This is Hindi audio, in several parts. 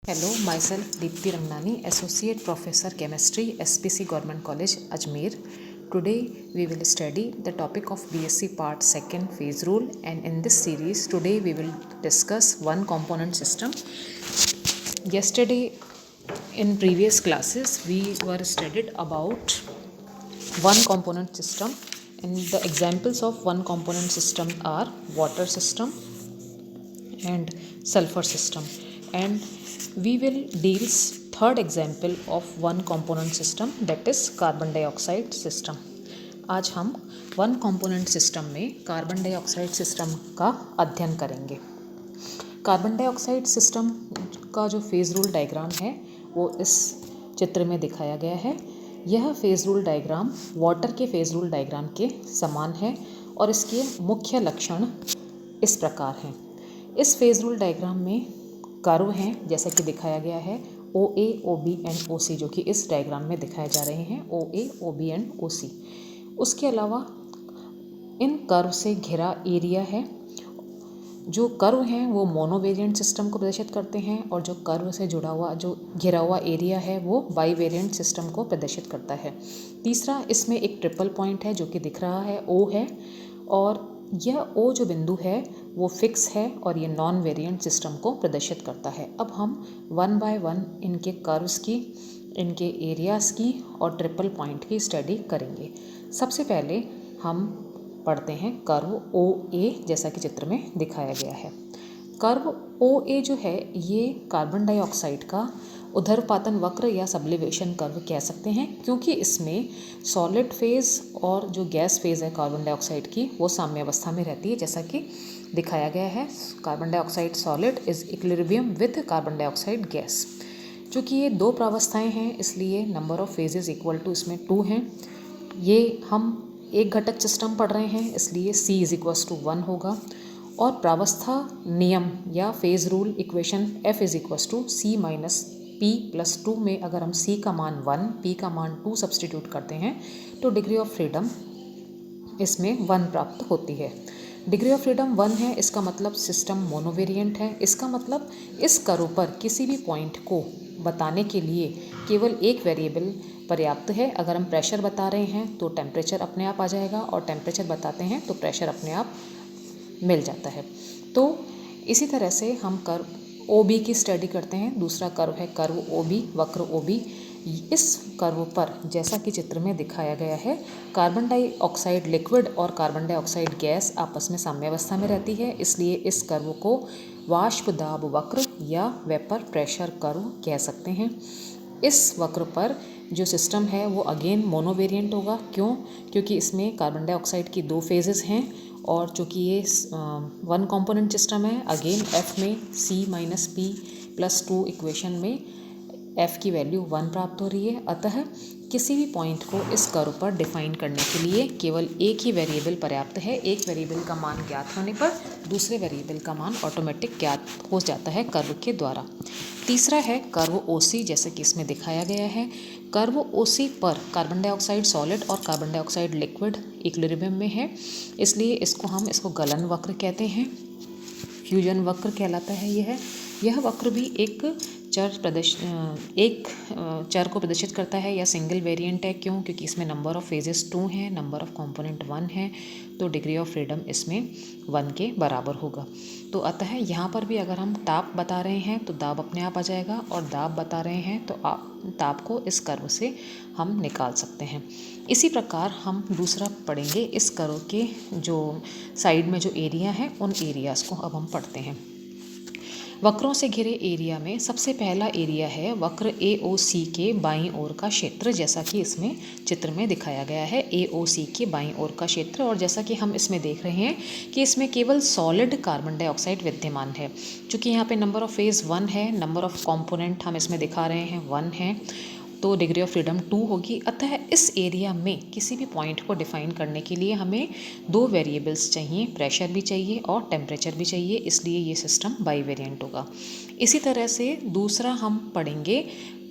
Hello, myself Deepti Rangnani, Associate Professor Chemistry, SPC Government College, Ajmer. Today we will study the topic of BSc Part 2 Phase Rule, and in this series today we will discuss one component system. Yesterday in previous classes we were studied about one component system, and the examples of one component system are water system and sulfur system, and we will deals third example of one component system, that is carbon dioxide system. आज हम वन कंपोनेंट सिस्टम में कार्बन डाइऑक्साइड सिस्टम का अध्ययन करेंगे. कार्बन डाइऑक्साइड सिस्टम का जो फेज़ रूल डायग्राम है वो इस चित्र में दिखाया गया है. यह फेज़ रूल डायग्राम वाटर के फेज़ रूल डायग्राम के समान है और इसके मुख्य लक्षण इस प्रकार हैं. इस फेज़ रूल डायग्राम में कर्व हैं जैसा कि दिखाया गया है, ओ ए, ओ बी एंड ओ सी, जो कि इस डायग्राम में दिखाए जा रहे हैं, ओ ए, ओ बी एंड ओ सी. उसके अलावा इन कर्व से घिरा एरिया है. जो कर्व हैं वो मोनोवेरिएंट सिस्टम को प्रदर्शित करते हैं और जो कर्व से जुड़ा हुआ जो घिरा हुआ एरिया है वो बाईवेरिएंट सिस्टम को प्रदर्शित करता है. तीसरा, इसमें एक ट्रिपल पॉइंट है जो कि दिख रहा है, ओ है, और यह ओ जो बिंदु है वो फिक्स है और ये नॉन वेरिएंट सिस्टम को प्रदर्शित करता है. अब हम वन बाय वन इनके कर्व्स की, इनके एरियाज़ की और ट्रिपल पॉइंट की स्टडी करेंगे. सबसे पहले हम पढ़ते हैं कर्व ओ ए, जैसा कि चित्र में दिखाया गया है. कर्व ओ ए जो है ये कार्बन डाइऑक्साइड का ऊर्ध्वपातन वक्र या सब्लिवेशन कर्व कह सकते हैं, क्योंकि इसमें सॉलिड फेज़ और जो गैस फेज़ है कार्बन डाइऑक्साइड की वो साम्यावस्था में रहती है, जैसा कि दिखाया गया है. Carbon dioxide solid is equilibrium with carbon dioxide gas. चूँकि ये दो प्रावस्थाएं हैं इसलिए number of phases equal to इसमें 2 हैं. ये हम एक घटक सिस्टम पढ़ रहे हैं इसलिए C इज इक्वल्स टू 1 होगा. और प्रावस्था नियम या phase rule equation F is equals to C minus P plus 2 में अगर हम C का मान 1, P का मान 2 सब्सटीट्यूट करते हैं तो डिग्री ऑफ फ्रीडम इसमें 1 प्राप्त होती है. डिग्री ऑफ फ्रीडम 1 है, इसका मतलब सिस्टम मोनोवेरिएंट है. इसका मतलब इस कर्व पर किसी भी पॉइंट को बताने के लिए केवल एक वेरिएबल पर्याप्त है. अगर हम प्रेशर बता रहे हैं तो टेम्परेचर अपने आप आ जाएगा और टेम्परेचर बताते हैं तो प्रेशर अपने आप मिल जाता है. तो इसी तरह से हम कर्व ओ बी की स्टडी करते हैं. दूसरा कर्व है कर्व ओ बी, वक्र ओ बी. इस कर्व पर जैसा कि चित्र में दिखाया गया है, कार्बन डाइऑक्साइड लिक्विड और कार्बन डाइऑक्साइड गैस आपस में साम्यावस्था में रहती है, इसलिए इस कर्व को वाष्प दाब वक्र या वेपर प्रेशर कर्व कह सकते हैं. इस वक्र पर जो सिस्टम है वो अगेन मोनोवेरिएंट होगा. क्यों? क्योंकि इसमें कार्बन डाइऑक्साइड की 2 फेजेस हैं और चूँकि ये वन कंपोनेंट सिस्टम है, अगेन F में C minus P plus 2 equation में F की वैल्यू 1 प्राप्त हो रही है. अतः किसी भी पॉइंट को इस कर्व पर डिफाइन करने के लिए केवल एक ही वेरिएबल पर्याप्त है. एक वेरिएबल का मान ज्ञात होने पर दूसरे वेरिएबल का मान ऑटोमेटिक ज्ञात हो जाता है कर्व के द्वारा. तीसरा है कर्व OC, जैसे कि इसमें दिखाया गया है. कर्व OC पर कार्बन डाइऑक्साइड सॉलिड और कार्बन डाइऑक्साइड लिक्विड इक्विलिब्रियम में है, इसलिए इसको गलन वक्र कहते हैं. फ्यूजन वक्र कहलाता है. यह वक्र भी एक चर को प्रदर्शित करता है या सिंगल वेरिएंट है. क्यों? क्योंकि इसमें नंबर ऑफ फेजेस 2 हैं, नंबर ऑफ कंपोनेंट 1 है, तो डिग्री ऑफ फ्रीडम इसमें 1 के बराबर होगा. तो अतः यहाँ पर भी अगर हम ताप बता रहे हैं तो दाब अपने आप आ जाएगा, और दाब बता रहे हैं तो ताप को इस कर्व से हम निकाल सकते हैं. इसी प्रकार हम दूसरा पढ़ेंगे. इस कर्व के जो साइड में जो एरिया है उन एरियाज़ को अब हम पढ़ते हैं. वक्रों से घिरे एरिया में सबसे पहला एरिया है वक्र AOC के बाईं ओर का क्षेत्र, जैसा कि इसमें चित्र में दिखाया गया है. AOC के बाईं ओर का क्षेत्र, और जैसा कि हम इसमें देख रहे हैं कि इसमें केवल सॉलिड कार्बन डाइऑक्साइड विद्यमान है. चूँकि यहाँ पे नंबर ऑफ फेज़ 1 है, नंबर ऑफ कंपोनेंट हम इसमें दिखा रहे हैं 1 है, तो डिग्री ऑफ फ्रीडम 2 होगी. अतः इस एरिया में किसी भी पॉइंट को डिफाइन करने के लिए हमें 2 वेरिएबल्स चाहिए, प्रेशर भी चाहिए और टेम्परेचर भी चाहिए, इसलिए ये सिस्टम बाईवेरिएंट होगा. इसी तरह से दूसरा हम पढ़ेंगे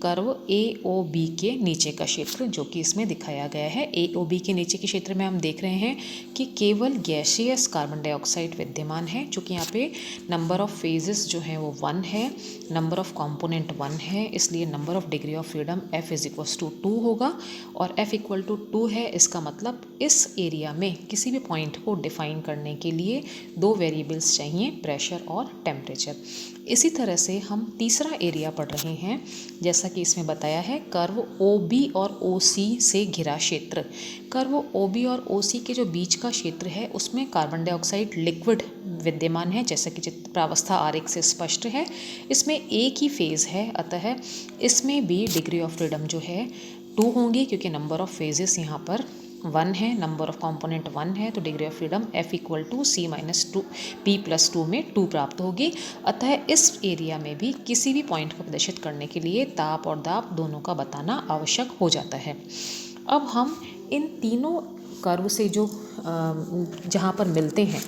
कर्व AOB के नीचे का क्षेत्र जो कि इसमें दिखाया गया है। AOB के नीचे के क्षेत्र में हम देख रहे हैं कि केवल गैसियस कार्बन डाइऑक्साइड विद्यमान है, चूँकि यहाँ पे नंबर ऑफ फेजेस जो हैं वो 1 है, नंबर ऑफ कंपोनेंट 1 है, इसलिए number of degree of freedom F = 2 होगा। और F = 2 है, इसका मतलब इस एरिया में किसी भी पॉइंट को डिफाइन करने के लिए 2 वेरिएबल्स चाहिए, प्रेशर और टेम्परेचर। इसी तरह से हम तीसरा एरिया पढ़ रहे हैं, जैसा कि इसमें बताया है, कर्व OB और OC से घिरा क्षेत्र। कर्व OB और OC के जो बीच का क्षेत्र है उसमें कार्बन डाइऑक्साइड लिक्विड विद्यमान है, जैसा कि चित्र प्रावस्था आरेख से स्पष्ट है। इसमें एक ही फेज़ है, अतः इसमें भी डिग्री ऑफ फ्रीडम जो है 2 होंगी, क्योंकि नंबर ऑफ फेजेस यहाँ पर 1 है, नंबर ऑफ कंपोनेंट 1 है, तो degree of freedom F = C - 2 P + 2 में 2 प्राप्त होगी। अतः इस एरिया में भी किसी भी पॉइंट को प्रदर्शित करने के लिए ताप और दाब दोनों का बताना आवश्यक हो जाता है। अब हम इन तीनों कर्व से जो जहाँ पर मिलते हैं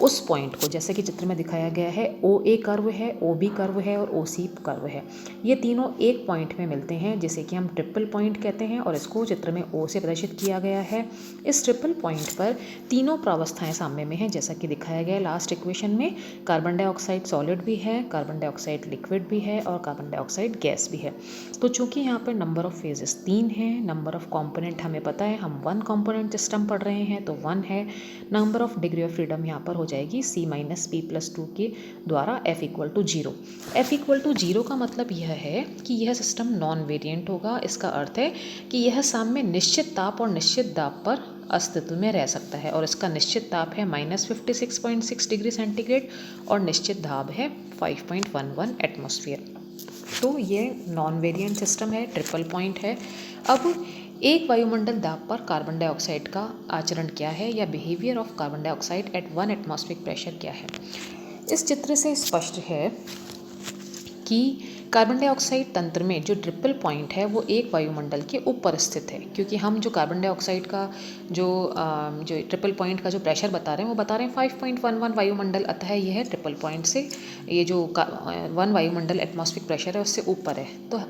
उस पॉइंट को, जैसे कि चित्र में दिखाया गया है, OA कर्व है, OB कर्व है और OC कर्व है, ये तीनों एक पॉइंट में मिलते हैं जिसे कि हम ट्रिपल पॉइंट कहते हैं, और इसको चित्र में O से प्रदर्शित किया गया है। इस ट्रिपल पॉइंट पर तीनों प्रावस्थाएं साम्य में हैं, जैसा कि दिखाया गया है लास्ट इक्वेशन में। कार्बन डाइऑक्साइड सॉलिड भी है, कार्बन डाइऑक्साइड लिक्विड भी है और कार्बन डाइऑक्साइड गैस भी है। तो चूँकि यहाँ पर नंबर ऑफ फेजेस 3 हैं, नंबर ऑफ कॉम्पोनेंट हमें पता है, हम 1 कॉम्पोनेंट सिस्टम पढ़ रहे हैं तो 1 है, number of degree of freedom यहाँ पर हो जाएगी C - P + 2 के द्वारा F = 0। F = 0 का मतलब यह है कि यह सिस्टम नॉन वेरिएंट होगा। इसका अर्थ है कि यह साम्य निश्चित ताप और निश्चित दाब पर अस्तित्व में रह सकता है, और इसका निश्चित ताप है -56.6 डिग्री सेंटीग्रेड और निश्चित दाब है 5.11 एटमॉस्फेयर। तो ये नॉन वेरिएंट सिस्टम है, ट्रिपल पॉइंट है। अब एक वायुमंडल दाब पर कार्बन डाइऑक्साइड का आचरण क्या है, या behaviour of carbon dioxide eight 1 atmospheric pressure क्या है। इस चित्र से स्पष्ट है कि कार्बन डाइऑक्साइड तंत्र में जो ट्रिपल पॉइंट है वो एक वायुमंडल के ऊपर स्थित है, क्योंकि हम जो कार्बन डाइऑक्साइड का जो ट्रिपल पॉइंट का जो प्रेशर बता रहे हैं वो बता रहे हैं 5.11 वायुमंडल, अतः यह ट्रिपल पॉइंट से ये जो 1 वायुमंडल एटमॉस्फेरिक प्रेशर है उससे ऊपर है। तो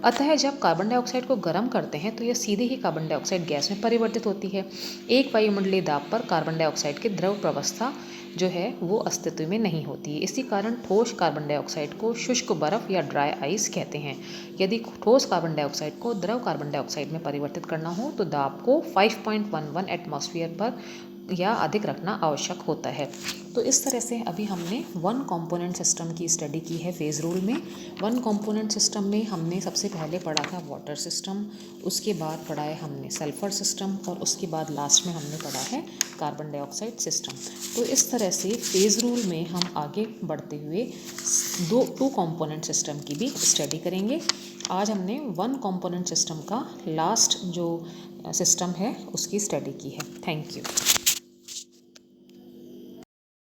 अतः जब कार्बन डाइऑक्साइड को गर्म करते हैं तो यह सीधे ही कार्बन डाइऑक्साइड गैस में परिवर्तित होती है। एक वायुमंडलीय दाब पर कार्बन डाइऑक्साइड की द्रव प्रावस्था जो है वो अस्तित्व में नहीं होती है। इसी कारण ठोस कार्बन डाइऑक्साइड को शुष्क बर्फ या ड्राई आइस कहते हैं। यदि ठोस कार्बन डाइऑक्साइड को द्रव कार्बन डाइऑक्साइड में परिवर्तित करना हो तो दाब को 5.11 एटमॉस्फेयर पर या अधिक रखना आवश्यक होता है। तो इस तरह से अभी हमने 1 कंपोनेंट सिस्टम की स्टडी की है फेज़ रूल में। 1 कंपोनेंट सिस्टम में हमने सबसे पहले पढ़ा था वाटर सिस्टम, उसके बाद पढ़ा है हमने सल्फर सिस्टम, और उसके बाद लास्ट में हमने पढ़ा है कार्बन डाइऑक्साइड सिस्टम। तो इस तरह से फेज़ रूल में हम आगे बढ़ते हुए 2 कंपोनेंट सिस्टम की भी स्टडी करेंगे। आज हमने 1 कंपोनेंट सिस्टम का लास्ट जो सिस्टम है उसकी स्टडी की है। Thank you.